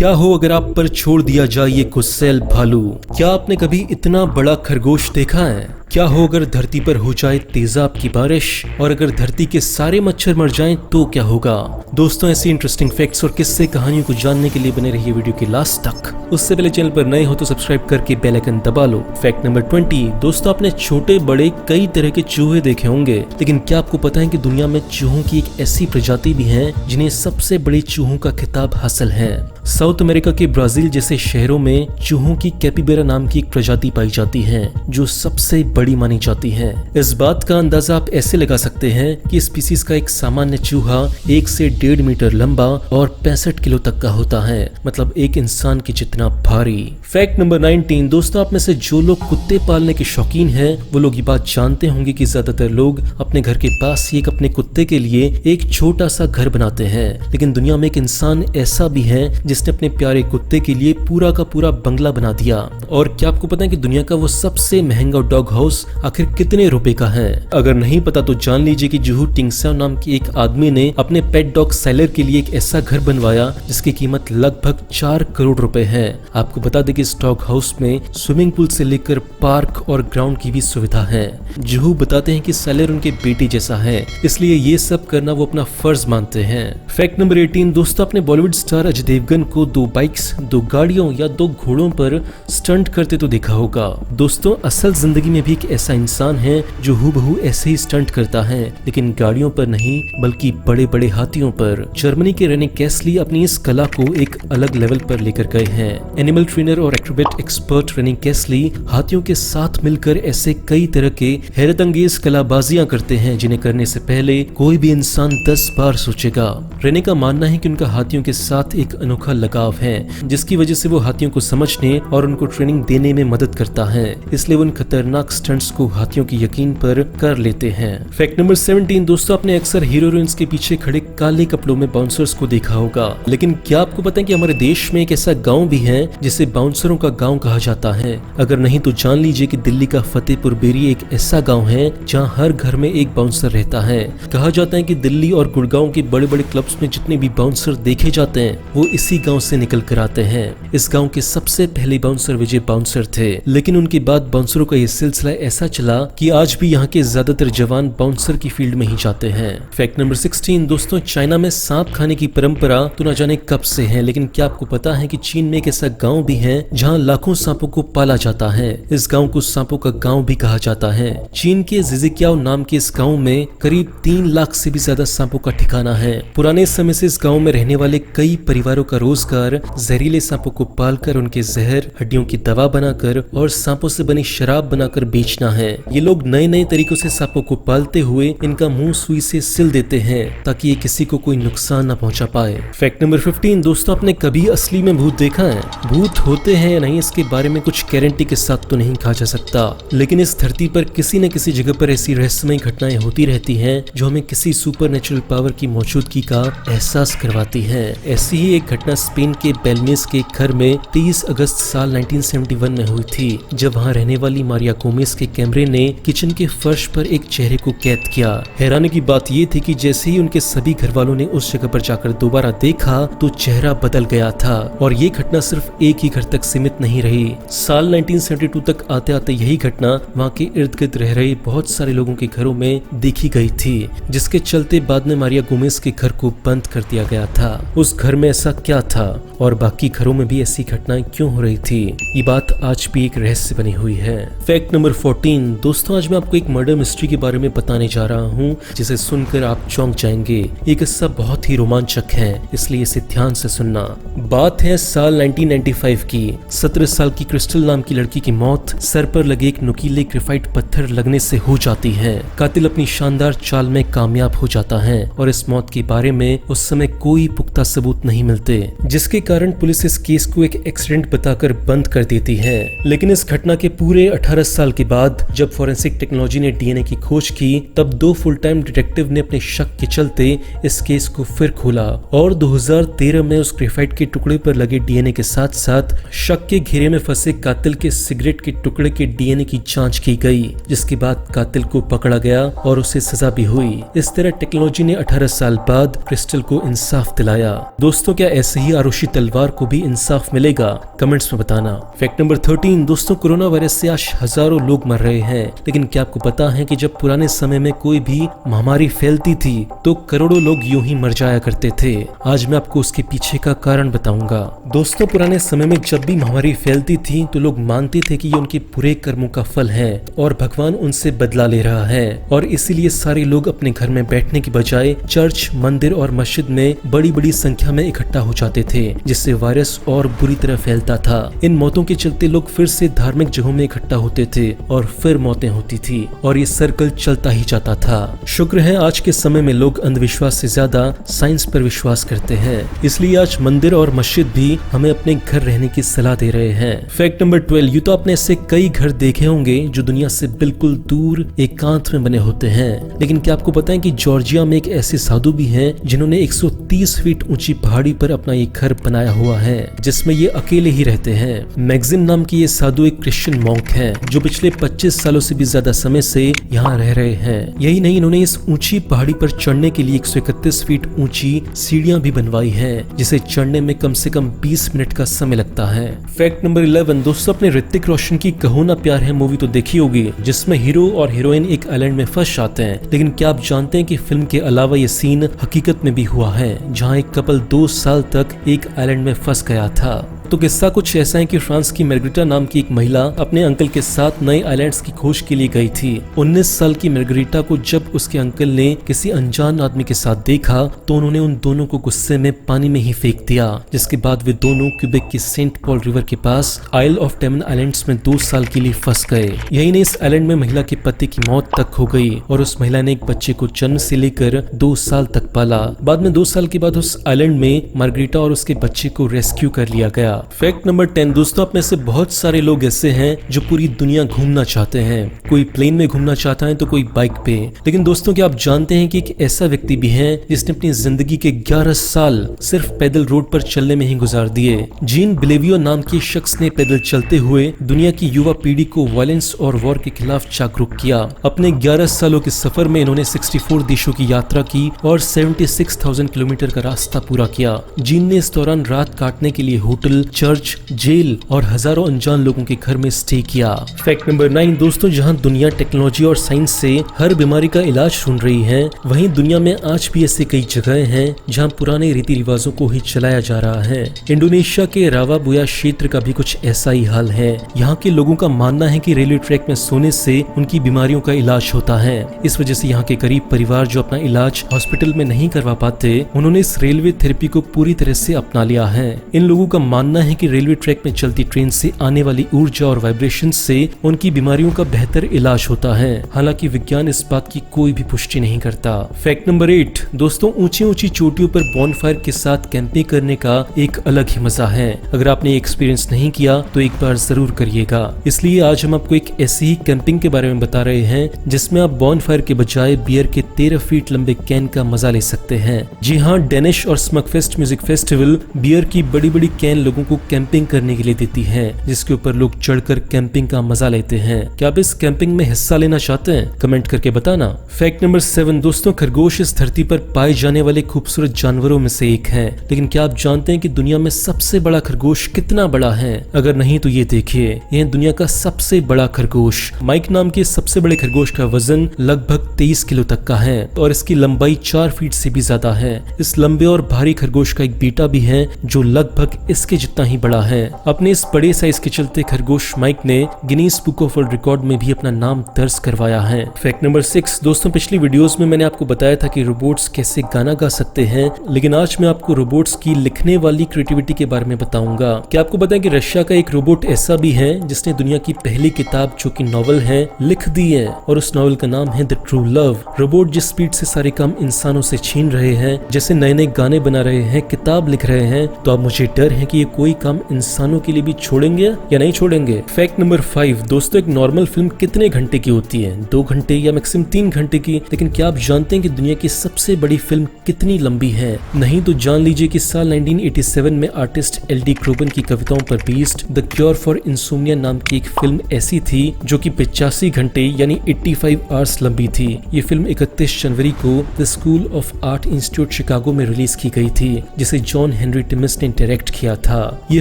क्या हो अगर आप पर छोड़ दिया जाए ये गुस्सैल भालू। क्या आपने कभी इतना बड़ा खरगोश देखा है? क्या हो अगर धरती पर हो जाए तेजाब की बारिश और अगर धरती के सारे मच्छर मर जाएं तो क्या होगा? दोस्तों, ऐसी इंटरेस्टिंग फैक्ट्स और किस्से कहानियों को जानने के लिए बने रहिए वीडियो के लास्ट तक। उससे पहले चैनल पर नए हो तो सब्सक्राइब करके बेल आइकन दबा लो। Fact number 20। दोस्तों, आपने छोटे बड़े कई तरह के चूहे देखे होंगे, लेकिन क्या आपको पता है कि दुनिया में चूहों की एक ऐसी प्रजाति भी है जिन्हें सबसे बड़े चूहों का खिताब हासिल है। साउथ अमेरिका के ब्राजील जैसे शहरों में चूहों की कैपिबेरा नाम की एक प्रजाति पाई जाती है जो सबसे बड़ी मानी जाती है। इस बात का अंदाजा आप ऐसे लगा सकते हैं कि स्पीसीज का एक सामान्य चूहा 1 से 1.5 मीटर लंबा और 65 किलो तक का होता है, मतलब एक इंसान की जितना भारी। Fact number 19। दोस्तों, आप में से जो लोग कुत्ते पालने के शौकीन हैं वो लोग ये बात जानते होंगे कि ज्यादातर लोग अपने घर के पास ही एक अपने कुत्ते के लिए एक छोटा सा घर बनाते हैं, लेकिन दुनिया में एक इंसान ऐसा भी है जिसने अपने प्यारे कुत्ते के लिए पूरा का पूरा बंगला बना दिया। और क्या आपको पता है कि दुनिया का वो सबसे महंगा डॉग हाउस आखिर कितने रुपए का है? अगर नहीं पता तो जान लीजिए कि जुहू टिंगसाओ नाम के एक आदमी ने अपने पेट डॉग सैलर के लिए एक ऐसा घर बनवाया जिसकी कीमत लगभग 4 करोड़ रुपए है। आपको बता दें कि इस डॉग हाउस में स्विमिंग पूल से लेकर पार्क और ग्राउंड की भी सुविधा है। जुहू बताते हैं कि सैलर उनके बेटे जैसा है, इसलिए ये सब करना वो अपना फर्ज मानते हैं। Fact number 18। दोस्तों, अपने बॉलीवुड स्टार अजय देवगन को 2 बाइक्स, 2 गाड़ियों या 2 घोड़ों पर स्टंट करते तो देखा होगा। दोस्तों, असल जिंदगी में भी एक ऐसा इंसान है जो हूबहू ऐसे ही स्टंट करता है, लेकिन गाड़ियों पर नहीं बल्कि बड़े बड़े हाथियों पर। जर्मनी के रेने कैसली अपनी इस कला को एक अलग लेवल पर लेकर गए हैं। एनिमल ट्रेनर और एक्रोबेट एक्सपर्ट रेने कैसली हाथियों के साथ मिलकर ऐसे कई तरह के हैरतअंगेज कलाबाजियां करते हैं जिन्हें करने से पहले कोई भी इंसान 10 बार सोचेगा। रेने का मानना है कि उनका हाथियों के साथ एक अनोखा लगाव है, जिसकी वजह से वो हाथियों को समझने और उनको ट्रेनिंग देने में मदद करता है, इसलिए वो उन खतरनाक स्टंट्स को हाथियों की यकीन पर कर लेते हैं। Fact number 17। दोस्तों, आपने अक्सर हीरो हीरोइंस के पीछे खड़े काले कपड़ों में बाउंसर्स को देखा होगा, लेकिन क्या आपको पता है कि हमारे देश में एक ऐसा गांव भी है जिसे बाउंसरों का गांव कहा जाता है? अगर नहीं तो जान लीजिए कि दिल्ली का फतेहपुर बेरी एक ऐसा गांव है जहां हर घर में एक बाउंसर रहता है। कहा जाता है कि दिल्ली और गुड़गांव के बड़े बड़े क्लब्स में जितने भी बाउंसर देखे जाते हैं वो इसी गाँव से निकल कर आते हैं। इस गाँव के सबसे पहले बाउंसर विजय बाउंसर थे, लेकिन उनके बाद बाउंसरों का ये सिलसिला ऐसा चला कि आज भी यहाँ के ज्यादातर जवान बाउंसर की फील्ड में ही जाते हैं। Fact number 16। दोस्तों, चाइना में सांप खाने की परंपरा तो न जाने कब से है, लेकिन क्या आपको पता है कि चीन में एक ऐसा गांव भी है जहां लाखों सांपों को पाला जाता है। इस गांव को सांपों का गांव भी कहा जाता है। चीन के जिजिक्याओ नाम के इस गांव में करीब 3 लाख से भी ज्यादा सांपों का ठिकाना है। पुराने समय से इस गांव में रहने वाले कई परिवारों का रोजगार जहरीले सांपों को पालकर उनके जहर, हड्डियों की दवा बनाकर और सांपों से बनी शराब बनाकर बेचना है। ये लोग नए नए तरीकों से सांपों को पालते हुए इनका मुंह सुई से सिल देते हैं ताकि ये किसी को कोई नुकसान न पहुंचा पाए। Fact number 15। दोस्तों, आपने कभी असली में भूत देखा है? भूत होते हैं या नहीं इसके बारे में कुछ गारंटी के साथ तो नहीं कहा जा सकता, लेकिन इस धरती पर किसी न किसी जगह पर ऐसी रहस्यमय घटनाएं होती रहती हैं जो हमें किसी सुपरनेचुरल पावर की मौजूदगी का एहसास करवाती है। ऐसी ही एक घटना स्पेन के बेलमेस के घर में 23 अगस्त साल 1971 में हुई थी, जब वहाँ रहने वाली मारिया गोमेज के कैमरे ने किचन के फर्श पर एक चेहरे को कैद किया। हैरानी की बात ये थी कि जैसे ही उनके सभी घर वालों ने उस जगह पर जाकर दोबारा देखा तो चेहरा बदल गया था। और ये घटना सिर्फ एक ही घर तक सीमित नहीं रही। साल 1972 तक आते आते यही घटना वहाँ के इर्द गिर्द रह रहे बहुत सारे लोगों के घरों में देखी गई थी, जिसके चलते बाद में मारिया गोमेज के घर को बंद कर दिया गया था। उस घर में ऐसा क्या था और बाकी घरों में भी ऐसी घटनाएं क्यों हो रही थी, ये बात आज भी एक रहस्य बनी हुई है। Fact number 14। दोस्तों, आज मैं आपको एक मर्डर मिस्ट्री के बारे में बताने जा रहा हूँ जिसे सुनकर आप चौंक जाएंगे। ये किस्सा बहुत ही रोमांचक है, इसलिए इसे ध्यान से सुनना। बात है साल 1995 की। 17 साल की क्रिस्टल नाम की लड़की की मौत सर पर लगे एक नुकीले ग्रेफाइट पत्थर लगने से हो जाती है। कातिल अपनी शानदार चाल में कामयाब हो जाता है और इस मौत के बारे में उस समय कोई पुख्ता सबूत नहीं मिलते, जिसके कारण पुलिस इस केस को एक एक्सीडेंट बताकर बंद कर देती है। लेकिन इस घटना के पूरे 18 साल के बाद जब फॉरेंसिक टेक्नोलॉजी ने डीएनए की खोज की, तब 2 फुल टाइम डिटेक्टिव ने अपने शक के चलते इस केस को फिर खोला और 2013 में उस ग्रेफाइट के टुकड़े पर लगे डीएनए के साथ साथ शक के घेरे में फंसे कातिल के सिगरेट के टुकड़े के डीएनए की जांच की गई, जिसके बाद कातिल को पकड़ा गया और उसे सजा भी हुई। इस तरह टेक्नोलॉजी ने 18 साल बाद क्रिस्टल को इंसाफ दिलाया। दोस्तों, क्या ऐसे ही आरुषि तलवार को भी इंसाफ मिलेगा? कमेंट्स में बताना। फैक्ट नंबर 13 दोस्तों, कोरोना वायरस से आज हजारों लोग मर रहे हैं, लेकिन क्या आपको पता है कि जब पुराने समय में कोई भी महामारी फैलती थी तो करोड़ों लोग यूं ही मर जाया करते थे। आज मैं आपको उसके पीछे का कारण बताऊंगा। दोस्तों, पुराने समय में जब भी महामारी फैलती थी तो लोग मानते थे कि ये उनके बुरे कर्मों का फल है और भगवान उनसे बदला ले रहा है, और इसीलिए सारे लोग अपने घर में बैठने की बजाय चर्च, मंदिर और मस्जिद में बड़ी बड़ी संख्या में इकट्ठा हो जाते थे, जिससे वायरस और बुरी तरह फैलता था। इन मौतों के चलते लोग फिर से धार्मिक जगहों में इकट्ठा होते थे और फिर मौतें होती थी और ये सर्कल चलता ही जाता था। शुक्र है आज के समय में लोग अंधविश्वास से ज्यादा साइंस पर विश्वास करते हैं, इसलिए आज मंदिर और मस्जिद भी हमें अपने घर रहने की सलाह दे रहे हैं। फैक्ट नंबर 12 यूं तो आपने ऐसे कई घर देखे होंगे जो दुनिया से बिल्कुल दूर एकांत में बने होते हैं, लेकिन क्या आपको पता है कि जॉर्जिया में एक ऐसे साधु भी हैं जिन्होंने 130 फीट ऊंची पहाड़ी पर अपना ये घर बनाया हुआ है, जिसमें ये अकेले ही रहते हैं। मैगजिन नाम की ये साधु एक क्रिश्चियन मॉन्क है जो पिछले 25 सालों से भी ज्यादा समय से यहाँ रह रहे हैं। यही नहीं, इन्होंने इस ऊंची पहाड़ी पर चढ़ने के लिए 131 फीट ऊंची सीढ़ियां भी बनवाई हैं, जिसे चढ़ने में कम से कम 20 मिनट का समय लगता है। फैक्ट नंबर 11 दोस्तों, अपने ऋतिक रोशन की कहो ना प्यार है मूवी तो देखी होगी, जिसमें हीरो और हीरोइन एक आइलैंड में फंस जाते हैं, लेकिन क्या आप जानते हैं कि फिल्म के अलावा ये सीन हकीकत में भी हुआ है, जहाँ एक कपल 2 साल तक एक आइलैंड में फंस गया था। तो किस्सा कुछ ऐसा है कि फ्रांस की मार्गरेटा नाम की एक महिला अपने अंकल के साथ नए आइलैंड्स की खोज के लिए गई थी। 19 साल की मार्गरेटा को जब उसके अंकल ने किसी अनजान आदमी के साथ देखा तो उन्होंने उन दोनों को गुस्से में पानी में ही फेंक दिया, जिसके बाद वे दोनों क्यूबेक की सेंट पॉल रिवर के पास आइल ऑफ टेमन आइलैंड्स में 2 साल के लिए फंस गए। यही नहीं, इस आइलैंड में महिला के पति की मौत तक हो गई और उस महिला ने एक बच्चे को जन्म से लेकर 2 साल तक पाला। बाद में 2 साल के बाद उस आइलैंड में मार्गरेटा और उसके बच्चे को रेस्क्यू कर लिया गया। फैक्ट नंबर 10 दोस्तों, अपने से बहुत सारे लोग ऐसे हैं जो पूरी दुनिया घूमना चाहते हैं। कोई प्लेन में घूमना चाहता है तो कोई बाइक पे, लेकिन दोस्तों क्या आप जानते हैं कि एक ऐसा व्यक्ति भी है जिसने अपनी जिंदगी के 11 साल सिर्फ पैदल रोड पर चलने में ही गुजार दिए। जीन बिलेवियो नाम के शख्स ने पैदल चलते हुए दुनिया की युवा पीढ़ी को वायलेंस और वॉर के खिलाफ जागरूक किया। अपने 11 सालों के सफर में इन्होंने 64 देशों की यात्रा की और 76,000 किलोमीटर का रास्ता पूरा किया। जीन ने इस दौरान रात काटने के लिए होटल, चर्च, जेल और हजारों अनजान लोगों के घर में स्टे किया। फैक्ट नंबर 9 दोस्तों, जहां दुनिया टेक्नोलॉजी और साइंस से हर बीमारी का इलाज ढूंढ रही है, वहीं दुनिया में आज भी ऐसे कई जगहें हैं जहां पुराने रीति रिवाजों को ही चलाया जा रहा है। इंडोनेशिया के रावाबुया क्षेत्र का भी कुछ ऐसा ही हाल है। यहाँ के लोगों का मानना है कि रेलवे ट्रैक में सोने से उनकी बीमारियों का इलाज होता है। इस वजह से यहाँ के गरीब परिवार जो अपना इलाज हॉस्पिटल में नहीं करवा पाते, उन्होंने इस रेलवे थेरेपी को पूरी तरह से अपना लिया है। इन लोगों का मानना है कि रेलवे ट्रैक में चलती ट्रेन से आने वाली ऊर्जा और वाइब्रेशन से उनकी बीमारियों का बेहतर इलाज होता है। हालांकि विज्ञान इस बात की कोई भी पुष्टि नहीं करता। फैक्ट नंबर 8 दोस्तों, ऊंची ऊंची चोटियों पर बॉनफायर के साथ कैंपिंग करने का एक अलग ही मजा है। अगर आपने एक्सपीरियंस नहीं किया तो एक बार जरूर करिएगा। इसलिए आज हम आपको एक ऐसी ही कैंपिंग के बारे में बता रहे हैं जिसमें आप बॉनफायर के बजाय बियर के 13 फीट लंबे कैन का मजा ले सकते हैं। जी हाँ, डेनिश और स्मगफेस्ट म्यूजिक फेस्टिवल बियर की बड़ी बड़ी कैन लोगों को कैंपिंग करने के लिए देती है, जिसके ऊपर लोग चढ़कर कैंपिंग का मजा लेते हैं। क्या आप इस कैंपिंग में हिस्सा लेना चाहते हैं? कमेंट करके बताना। फैक्ट नंबर 7 दोस्तों, खरगोश इस धरती पर पाए जाने वाले खूबसूरत जानवरों में से एक है, लेकिन क्या आप जानते हैं कि दुनिया में सबसे बड़ा खरगोश कितना बड़ा है? अगर नहीं तो ये देखिए, यह दुनिया का सबसे बड़ा खरगोश। माइक नाम के सबसे बड़े खरगोश का वजन लगभग 23 किलो तक का है और इसकी लंबाई 4 फीट से भी ज्यादा है। इस लंबे और भारी खरगोश का एक बेटा भी है जो लगभग इसके जितना ही बड़ा है। अपने इस बड़े साइज के चलते खरगोश माइक ने Guinness book of world record में भी अपना नाम दर्ज करवाया है। फैक्ट नंबर 6 दोस्तों, पिछली वीडियोस में मैंने आपको बताया था कि रोबोट्स कैसे गाना गा सकते हैं, लेकिन आज मैं आपको रोबोट्स की लिखने वाली क्रिएटिविटी के बारे में बताऊंगा। क्या आपको पता है कि रशिया का एक रोबोट ऐसा भी है जिसने दुनिया की पहली किताब जो कि नॉवल है लिख दी है, और उस नॉवल का नाम है द ट्रू लव। रोबोट जिस स्पीड से सारे काम इंसानों से छीन रहे हैं, जैसे नए नए गाने बना रहे हैं, किताब लिख रहे हैं, तो अब मुझे डर है कि ये कोई काम इंसानों के लिए भी छोड़ेंगे या नहीं छोड़ेंगे। फैक्ट नंबर 5 दोस्तों, एक नॉर्मल फिल्म कितने घंटे की होती है? 2 घंटे या मैक्सिमम 3 घंटे की। लेकिन क्या आप जानते हैं कि दुनिया की सबसे बड़ी फिल्म कितनी लंबी है? नहीं तो जान लीजिए कि साल 1987 में आर्टिस्ट एल.डी. क्रोबन की कविताओं पर based the cure for insomnia नाम की एक फिल्म ऐसी थी जो कि 85 घंटे यानी 85 आवर्स लंबी थी। ये फिल्म 31 जनवरी को the school of art institute Chicago में रिलीज की गई थी, जिसे जॉन हेनरी टिमिस ने डायरेक्ट किया था। ये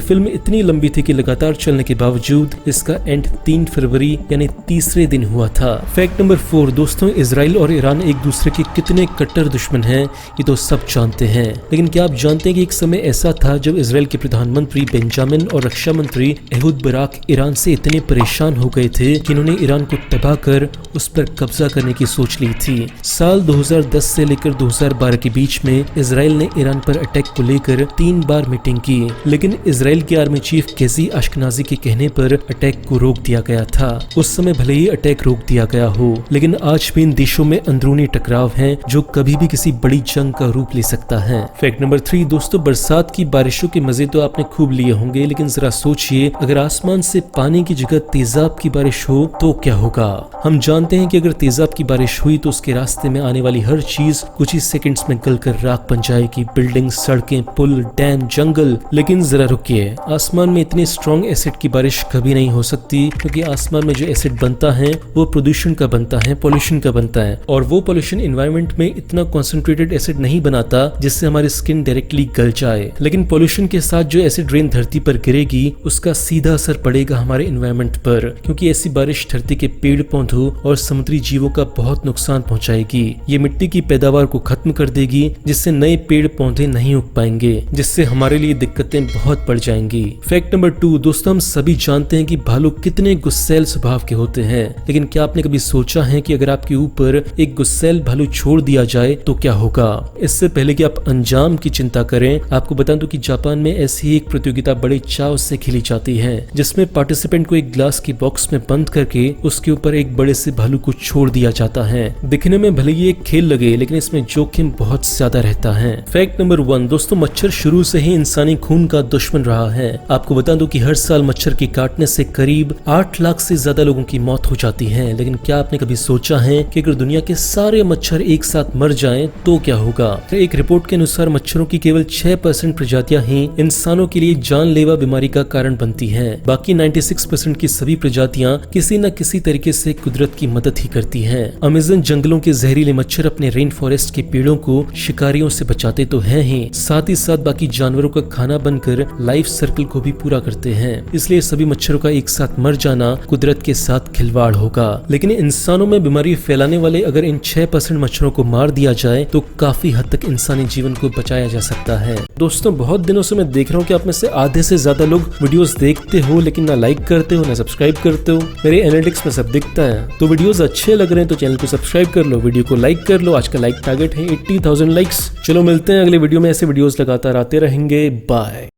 फिल्म इतनी लंबी थी कि लगातार चलने के बावजूद इसका एंड 3 फरवरी यानी तीसरे दिन हुआ था। फैक्ट नंबर 4 दोस्तों, इजराइल और ईरान एक दूसरे के कितने कट्टर दुश्मन हैं ये तो सब जानते हैं। लेकिन क्या आप जानते हैं कि एक समय ऐसा था जब इजराइल के प्रधानमंत्री बेंजामिन और रक्षा मंत्री एहूद बराक ईरान से इतने परेशान हो गए थे कि इन्होंने ईरान को तबाह कर उस पर कब्जा करने की सोच ली थी। साल 2010 से लेकर 2012 के बीच में इजराइल ने ईरान पर अटैक को लेकर 3 बार मीटिंग की, लेकिन इजराइल के आर्मी चीफ कैजी अशकनाजी के कहने पर अटैक को रोक दिया गया था। उस समय भले ही अटैक रोक दिया गया हो, लेकिन आज भी इन देशों में अंदरूनी टकराव हैं जो कभी भी किसी बड़ी जंग का रूप ले सकता है। फैक्ट नंबर 3 दोस्तों, बरसात की बारिशों के मजे तो आपने खूब लिए होंगे, लेकिन जरा सोचिए अगर आसमान से पानी की जगह तेजाब की बारिश हो तो क्या होगा? हम जानते हैं कि अगर तेजाब की बारिश हुई तो उसके रास्ते में आने वाली हर चीज कुछ ही सेकंड्स में गलकर राख बन जाएगी, बिल्डिंग, सड़कें, पुल, डैम, जंगल। लेकिन जरा रुकिए, आसमान में इतनी स्ट्रॉन्ग एसिड की बारिश कभी नहीं हो सकती, क्योंकि आसमान में जो एसिड बनता है वो प्रदूषण का बनता है, पॉल्यूशन का बनता है, और वो पॉल्यूशन एनवायरनमेंट में इतना कॉन्सेंट्रेटेड एसिड नहीं बनाता जिससे हमारी स्किन डायरेक्टली गल जाए। लेकिन पॉल्यूशन के साथ जो एसिड रेन धरती पर गिरेगी उसका सीधा असर पड़ेगा हमारे एनवायरनमेंट पर, क्योंकि ऐसी बारिश धरती के पेड़ पौधों और समुद्री जीवों का बहुत नुकसान पहुंचाएगी। ये मिट्टी की पैदावार को खत्म कर देगी, जिससे नए पेड़ पौधे नहीं उग पाएंगे, जिससे हमारे लिए दिक्कतें बहुत बढ़ जाएंगी। फैक्ट नंबर 2 दोस्तों, हम सभी जानते हैं कि भालू कितने गुस्सैल स्वभाव के होते हैं, लेकिन क्या आपने कभी सोचा है कि अगर आपके ऊपर एक गुस्सैल भालू छोड़ दिया जाए तो क्या होगा? इससे पहले कि आप अंजाम की चिंता करें, आपको बता दूं कि जापान में ऐसी एक प्रतियोगिता बड़े चाव से खेली जाती है, जिसमें पार्टिसिपेंट को एक ग्लास की बॉक्स में बंद करके उसके ऊपर एक बड़े से भालू को छोड़ दिया जाता है। दिखने में भले ही एक खेल लगे, लेकिन इसमें जोखिम बहुत ज्यादा रहता है। फैक्ट नंबर 1 दोस्तों, मच्छर शुरू से ही इंसानी खून का दुश्मन रहा है। आपको बता दूं कि हर साल मच्छर के काटने से करीब 8 लाख से ज्यादा लोगों की मौत हो जाती है। लेकिन क्या आपने कभी सोचा है कि अगर दुनिया के सारे मच्छर एक साथ मर जाएं तो क्या होगा? तो एक रिपोर्ट के अनुसार मच्छरों की केवल 6% प्रजातियां ही इंसानों के लिए जानलेवा बीमारी का कारण बनती हैं। बाकी 96% की सभी प्रजातियां किसी न किसी तरीके से कुदरत की मदद ही करती हैं। अमेज़न जंगलों के जहरीले मच्छर अपने रेन फॉरेस्ट के पेड़ों को शिकारियों से बचाते तो हैं ही, साथ ही साथ बाकी जानवरों का खाना बनकर लाइफ सर्कल को भी पूरा करते हैं। इसलिए सभी मच्छरों का एक साथ मर जाना कुदरत के साथ खिलवाड़ होगा। लेकिन इंसानों में बीमारी फैलाने वाले अगर इन 6% मच्छरों को मार दिया जाए तो काफी हद तक इंसानी जीवन को बचाया जा सकता है। दोस्तों, बहुत दिनों से मैं देख रहा हूँ कि आप में से आधे से ज्यादा लोग वीडियोस देखते हो लेकिन ना लाइक करते हो ना सब्सक्राइब करते हो। मेरे एनालिटिक्स में सब दिखता है। तो वीडियोस अच्छे लग रहे हैं तो चैनल को सब्सक्राइब कर लो, वीडियो को लाइक कर लो। आज का लाइक टारगेट है 80,000 लाइक्स। चलो मिलते हैं अगले वीडियो में, ऐसे वीडियोस लगातार आते रहेंगे। बाय।